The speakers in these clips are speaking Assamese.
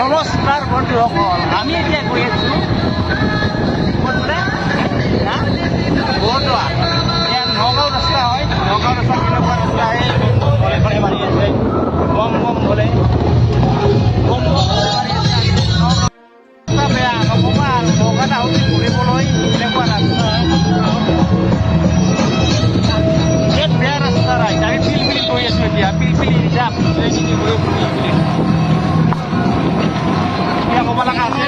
নমস্কাৰ বন্ধুসকল, আমি এতিয়া গৈ আছোঁ বৰদোৱা। এয়া নগাঁও ৰাস্তা হয়। নগাঁও ৰাস্তা কেনেকুৱা ৰাস্তা ঘৰে ঘৰে মাৰি আছে বম বম বলে বম বম মাৰি আছে। ৰাস্তা বেয়া নক'বা আৰু নগাঁও আহোঁতে ঘূৰিবলৈ এনেকুৱা ৰাস্তা বিৰাট বেয়া ৰাস্তা নাই। আমি পিলপিলি গৈ আছোঁ এতিয়া পিলপিলি যাম পিলপিলি গৈ পিলপিলি ক'ব লগা আছে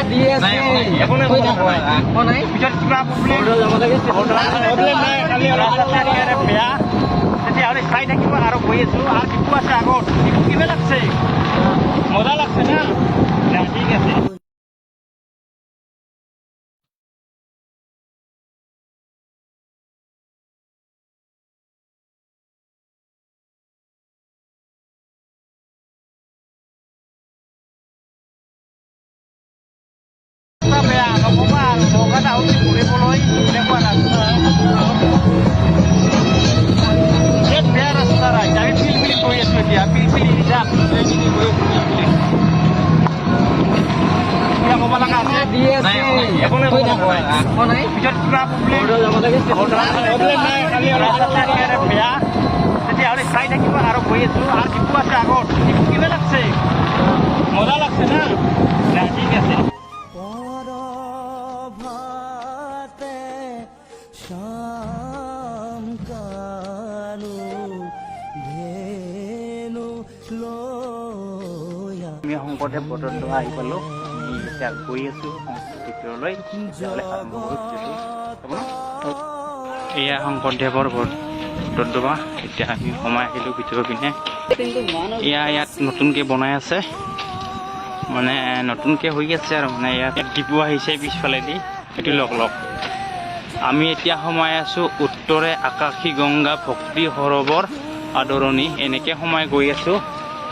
একো নাই ভিতৰত কিবা প্ৰব্লেম নাই খালি ৰাস্তা বেয়া। তেতিয়াহ'লে চাই থাকিব আৰু গৈ আছোঁ আৰু ডিপু আছে আগত। ডিপু কিবা লাগছে মজা লাগছে না ঠিক আছে। বেয়া নক'বা আৰু নগাঁও আহোঁতে ঘূৰিবলৈ এনেকুৱা ৰাস্তা বিৰাট বেয়া ৰাস্তা নাই। আমি পিলপিলি গৈ আছোঁ এতিয়া পিলপিলি যাম পিলপিলি গৈ পিলপিলি কিবা ক'ব লগা আছে একো নাই ভিতৰত কিবা প্ৰব্লেম নাই খালি ৰাস্তা বেয়া। তেতিয়াহ'লে চাই থাকিব আৰু গৈ আছোঁ আৰু ডিপু আছে আগত। ডিপু কিবা লাগছে মজা লাগছে না ঠিক আছে। আমি শংকৰদেৱ বৰদোৱা আহি পালোঁ। আমি এতিয়া গৈ আছোঁ ভিতৰলৈ। এয়া শংকৰদেৱৰ বৰদোৱা। এতিয়া আমি সোমাই আহিলোঁ ভিতৰৰ পিনে। ইয়াত নতুনকৈ বনাই আছে মানে নতুনকৈ হৈ আছে আৰু মানে ইয়াত ডিপু আহিছে পিছফালেদি সেইটো লগ আমি এতিয়া সোমাই আছোঁ উত্তৰে আকাশী গংগা ভক্তি সৰোবৰ আদৰণি। এনেকৈ সোমাই গৈ আছোঁ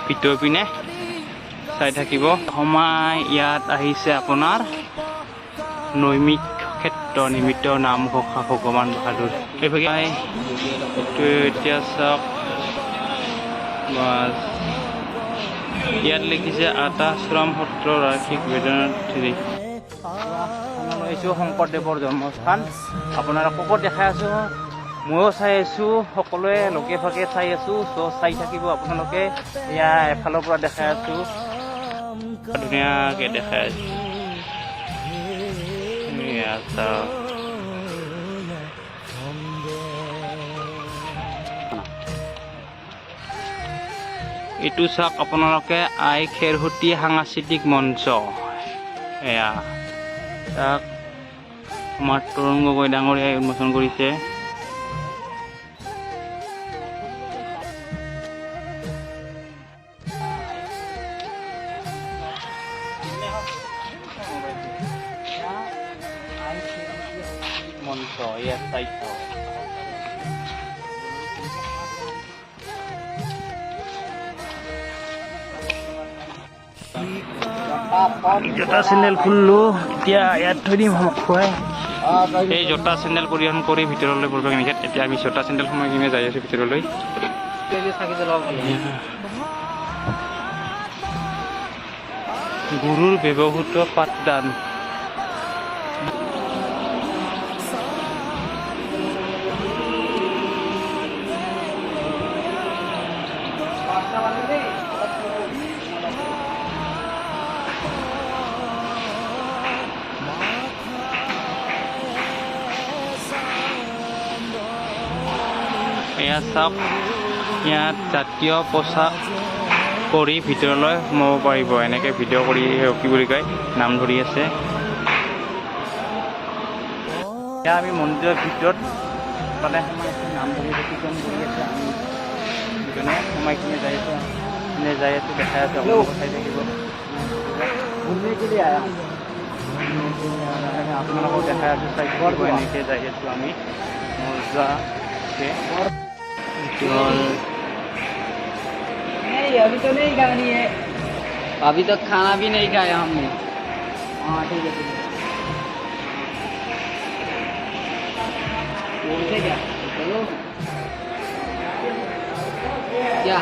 ভিতৰ পিনে চাই থাকিব। সোমাই ইয়াত আহিছে আপোনাৰ নৈমিষ ক্ষেত্ৰ নিমিত্ত নামঘোষা ভগৱান বাহাদুৰ এইভাগে এতিয়া চাওক বাছ ইয়াত লিখিছে আটাশ্ৰম সত্ৰ ৰাশিক বেদনাথিৰী। শংকৰদেৱৰ জন্মস্থান আপোনালোককো দেখাই আছোঁ, ময়ো চাই আছোঁ, সকলোৱে লগে ভাগে চাই আছোঁ। চাই থাকিব আপোনালোকে। এয়া এফালৰ পৰা দেখাই আছোঁ ধুনীয়াকৈ দেখাই আছোঁ। এইটো চাওক আপোনালোকে আই খেৰসুতি সাংস্কৃতিক মঞ্চ। এয়া তাক আমাৰ তৰুণ গগৈ ডাঙৰীয়াই উন্মোচন কৰিছে। মঞ্চ ইয়াত চাইছ জোতা চেণ্ডেল খুলিলোঁ। এতিয়া ইয়াত থৈ দিম খুৱাই এই জোতা চেণ্ডেল পৰিধান কৰি ভিতৰলৈ প্ৰৱেশ নিষেধ। এতিয়া আমি জোতা চেণ্ডেল সোমাই কিনে যাই আছোঁ ভিতৰলৈ। গুৰুৰ ব্যৱহৃত পাঠদান এয়া চাওক ইয়াত জাতীয় পোচাক কৰি ভিতৰলৈ সোমাব পাৰিব। এনেকৈ ভিডিঅ' কৰি কি বুলি কয় নাম ধৰি আছে। এতিয়া আমি মন্দিৰৰ ভিতৰত মানে নাম ধৰি কীৰ্তন কৰি আছে। আমি সেইকাৰণে সোমাই কিনে যাই আছোঁ দেখাই আছোঁ। আপোনালোকে চাই থাকিব। আপোনালোকক দেখাই আছোঁ চাই থাকিব। এনেকৈ যাই আছোঁ আমি। মজা नहीं अभी तो नहीं खानी है, अभी तक खाना भी नहीं खाया हमने। हाँ ठीक है बोल से क्या चलो क्या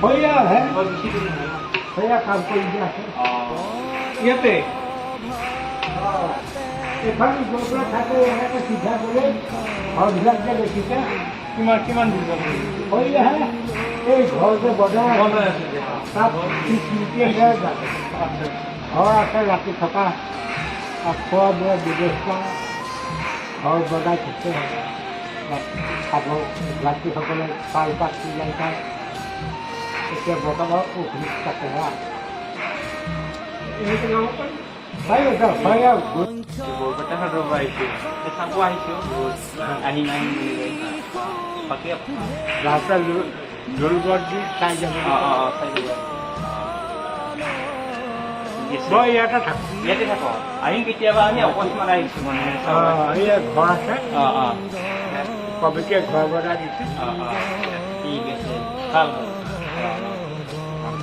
भैया है भैया काम को ইয়াতে এখানে গোবরা থাকে এটাকে সিধা করে ঘরবিলাক যে দেখিছে কিমান কিমান দূৰ যাব ভৈয়া হে এই ঘৰ যে বনাই আছে তাত সিকিয়ে যায় ঘৰ আছে ৰাতি থকা খোৱা বোৱা ব্যৱস্থা ঘৰ বনাই থৈছে খাব ৰাতিসকলে পাল পাত চিলাই খায় এতিয়া বৰ্তমান অভিযোগ থাকে হা বৰপেটা হাটৰ পৰা আহিছোঁ চাব আহিছোঁ আহিম আহিম বুলি কৈ বাকী ৰাস্তা জলগড় দি চাই যাব চাই যাব মই ইয়াতে থাকোঁ ইয়াতে থাকো আহিম কেতিয়াবা আমি অকস্মাত আহিছোঁ মানে এই ঘৰ আছে অঁ কমিটিয়ে ঘৰ বনাই দিছে ঠিক আছে ভাল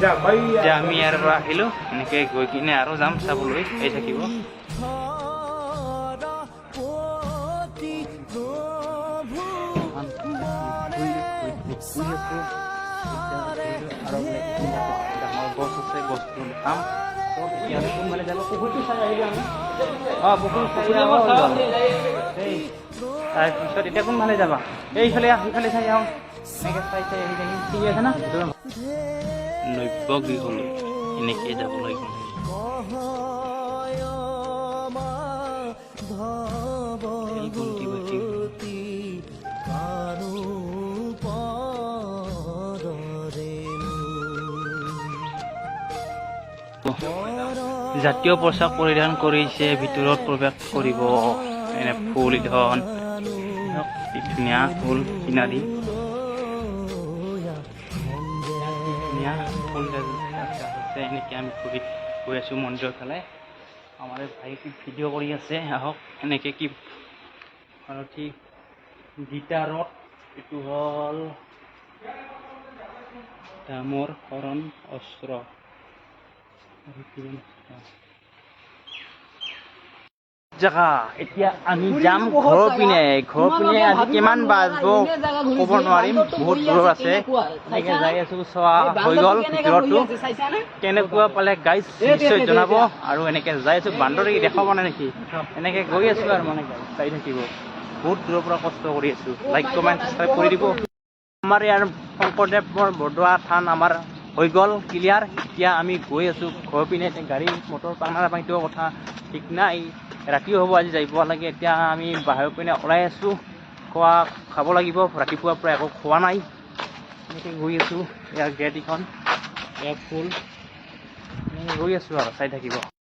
এতিয়া আমি ইয়াৰ পৰা আহিলোঁ এনেকৈ গৈ কিনে আৰু যাম চাবলৈ আহি থাকিব ডাঙৰ গছ আছে গছটো দেখাম মানে যাব পুখুৰীটো চাই আহিলোঁ আমি পুখুৰী তাৰপিছত এতিয়া কোনফালে যাবা এইফালে সেইফালে চাই যাওঁ এনেকৈ চাই চাই আহি থাকিম ঠিক আছে না নব্যগৃহলৈ এনেকৈ যাব লাগিব জাতীয় পোচাক পৰিধান কৰিছে ভিতৰত প্ৰৱেশ কৰিব এনে ফুল ধন ধুনীয়া ফুল কিনা দি এনেকৈ আমি ঘূৰি গৈ আছোঁ মন্দিৰৰ ফালে আমাৰ ভাই ভিডিঅ' কৰি আছে আহক এনেকৈ কি সাৰথি গীটাৰত এইটো হ'ল দামৰ শৰণ অস্ত্ৰ জেগা এতিয়া আমি যাম ঘৰৰ পিনে আজি কিমান বাজিব ক'ব নোৱাৰিম বহুত দূৰ আছে এনেকৈ যাই আছোঁ চোৱা হৈ গ'ল ভিতৰতো কেনেকুৱা পালে গাইজ নিশ্চয় জনাব আৰু এনেকৈ যাই আছোঁ বান্দৰী দেখাব নাই নেকি এনেকৈ গৈ আছোঁ আৰু মানে চাই থাকিব বহুত দূৰৰ পৰা কষ্ট কৰি আছোঁ লাইক কমেণ্ট ছাবস্ক্ৰাইব কৰি দিব আমাৰ ইয়াৰ শংকৰদেৱৰ বৰদোৱা থান আমাৰ হৈ গ'ল ক্লিয়াৰ এতিয়া আমি গৈ আছোঁ ঘৰৰ পিনে গাড়ী মটৰ পাঙা নাপাঙিটো কথা ঠিক নাই ৰাতিও হ'ব আজি যাব লাগে এতিয়া আমি বাহিৰৰ পিনে ওলাই আছোঁ খাব লাগিব ৰাতিপুৱাৰ পৰা একো খোৱা নাই এনেকৈ গৈ আছোঁ ইয়াৰ গেট ইখন ইয়াৰ ফুল এনেকৈ গৈ আছোঁ আৰু চাই থাকিব